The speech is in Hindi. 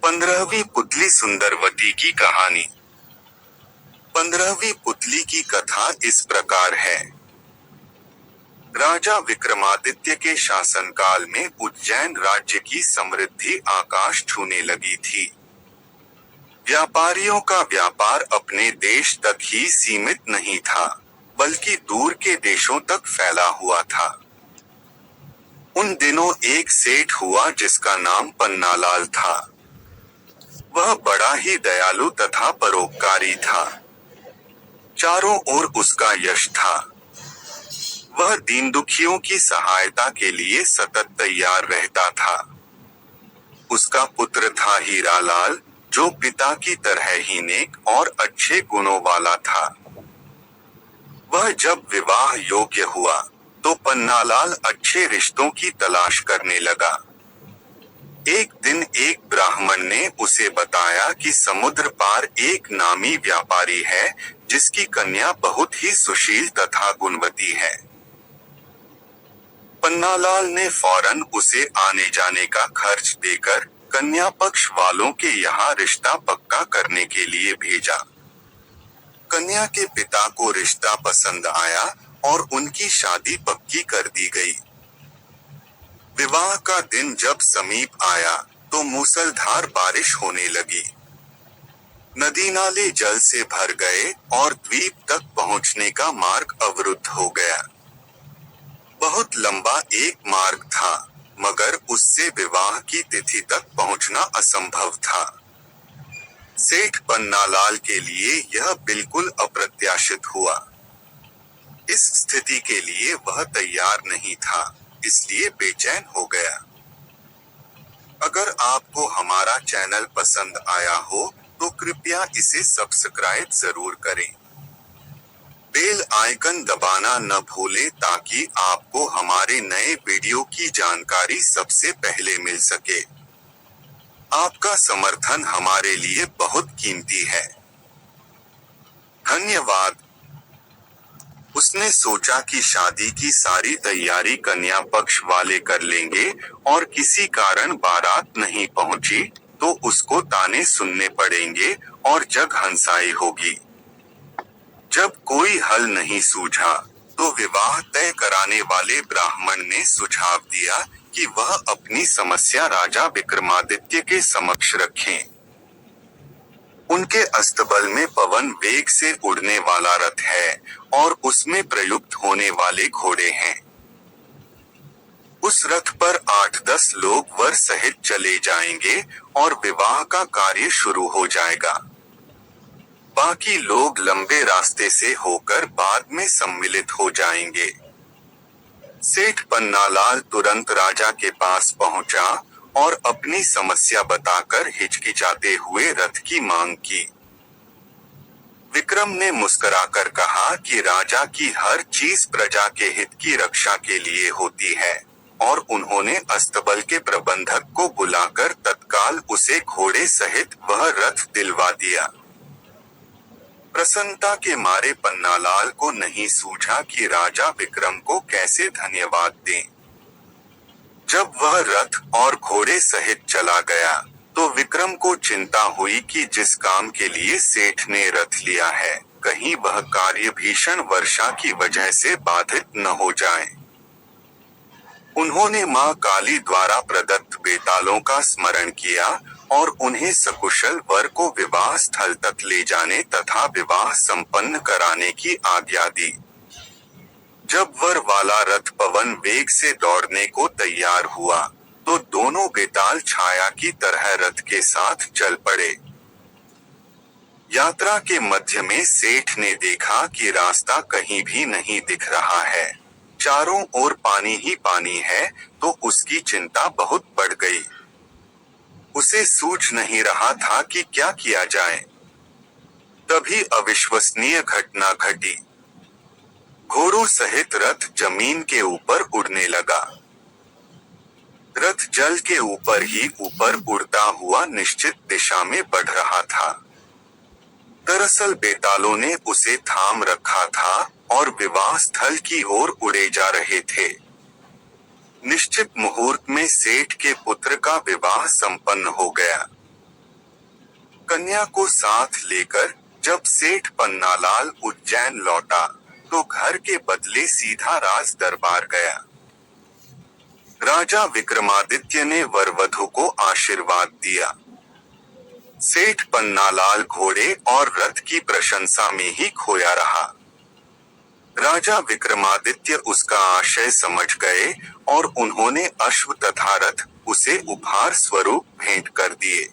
15वीं पुतली सुंदरवती की कहानी। 15वीं पुतली की कथा इस प्रकार है। राजा विक्रमादित्य के शासनकाल में उज्जैन राज्य की समृद्धि आकाश छूने लगी थी। व्यापारियों का व्यापार अपने देश तक ही सीमित नहीं था, बल्कि दूर के देशों तक फैला हुआ था। उन दिनों एक सेठ हुआ जिसका नाम पन्नालाल था। वह बड़ा ही दयालु तथा परोपकारी था। चारों ओर उसका यश था। वह दीन दुखियों की सहायता के लिए सतत तैयार रहता था। उसका पुत्र था हीरालाल, जो पिता की तरह ही नेक और अच्छे गुणों वाला था। वह जब विवाह योग्य हुआ, तो पन्नालाल अच्छे रिश्तों की तलाश करने लगा। एक दिन एक ब्राह्मण ने उसे बताया कि समुद्र पार एक नामी व्यापारी है, जिसकी कन्या बहुत ही सुशील तथा गुणवती है। पन्नालाल ने फौरन उसे आने जाने का खर्च देकर कन्या पक्ष वालों के यहाँ रिश्ता पक्का करने के लिए भेजा। कन्या के पिता को रिश्ता पसंद आया और उनकी शादी पक्की कर दी गई। विवाह का दिन जब समीप आया, तो मूसलधार बारिश होने लगी। नदी नाले जल से भर गए और द्वीप तक पहुंचने का मार्ग अवरुद्ध हो गया। बहुत लंबा एक मार्ग था, मगर उससे विवाह की तिथि तक पहुंचना असंभव था। सेठ पन्नालाल के लिए यह बिल्कुल अप्रत्याशित हुआ। इस स्थिति के लिए वह तैयार नहीं था, इसलिए बेचैन हो गया। अगर आपको हमारा चैनल पसंद आया हो, तो कृपया इसे सब्सक्राइब जरूर करें। बेल आइकन दबाना न भूलें ताकि आपको हमारे नए वीडियो की जानकारी सबसे पहले मिल सके। आपका समर्थन हमारे लिए बहुत कीमती है। धन्यवाद। उसने सोचा कि शादी की सारी तैयारी कन्या पक्ष वाले कर लेंगे और किसी कारण बारात नहीं पहुंची, तो उसको ताने सुनने पड़ेंगे और जग हंसाई होगी। जब कोई हल नहीं सूझा, तो विवाह तय कराने वाले ब्राह्मण ने सुझाव दिया कि वह अपनी समस्या राजा विक्रमादित्य के समक्ष रखें। उनके अस्तबल में पवन वेग से उड़ने वाला रथ है और उसमें प्रयुक्त होने वाले घोड़े हैं। उस रथ पर 8-10 लोग वर सहित चले जाएंगे और विवाह का कार्य शुरू हो जाएगा। बाकी लोग लंबे रास्ते से होकर बाद में सम्मिलित हो जाएंगे। सेठ पन्नालाल तुरंत राजा के पास पहुंचा और अपनी समस्या बताकर हिचकिचाते हुए रथ की मांग की। विक्रम ने मुस्कुराकर कहा कि राजा की हर चीज प्रजा के हित की रक्षा के लिए होती है, और उन्होंने अस्तबल के प्रबंधक को बुलाकर तत्काल उसे घोड़े सहित वह रथ दिलवा दिया। प्रसन्नता के मारे पन्नालाल को नहीं सूझा कि राजा विक्रम को कैसे धन्यवाद दें। जब वह रथ और घोड़े सहित चला गया, तो विक्रम को चिंता हुई कि जिस काम के लिए सेठ ने रथ लिया है, कहीं वह कार्य भीषण वर्षा की वजह से बाधित न हो जाए। उन्होंने मां काली द्वारा प्रदत्त बेतालों का स्मरण किया और उन्हें सकुशल वर को विवाह स्थल तक ले जाने तथा विवाह संपन्न कराने की आज्ञा दी। जब वर वाला रथ पवन वेग से दौड़ने को तैयार हुआ, तो दोनों बेताल छाया की तरह रथ के साथ चल पड़े। यात्रा के मध्य में सेठ ने देखा कि रास्ता कहीं भी नहीं दिख रहा है। चारों ओर पानी ही पानी है, तो उसकी चिंता बहुत बढ़ गई। उसे सूझ नहीं रहा था कि क्या किया जाए। तभी अविश्वसनीय घटना घटी। घोड़ों सहित रथ जमीन के ऊपर उड़ने लगा। रथ जल के ऊपर ही ऊपर उड़ता हुआ निश्चित दिशा में बढ़ रहा था। दरअसल बेतालों ने उसे थाम रखा था और विवाह स्थल की ओर उड़े जा रहे थे। निश्चित मुहूर्त में सेठ के पुत्र का विवाह संपन्न हो गया। कन्या को साथ लेकर जब सेठ पन्नालाल उज्जैन लौटा तो घर के बदले सीधा राज दरबार गया। राजा विक्रमादित्य ने वरवधू को आशीर्वाद दिया। सेठ पन्नालाल घोड़े और रथ की प्रशंसा में ही खोया रहा। राजा विक्रमादित्य उसका आशय समझ गए और उन्होंने अश्व तथा रथ उसे उपहार स्वरूप भेंट कर दिए।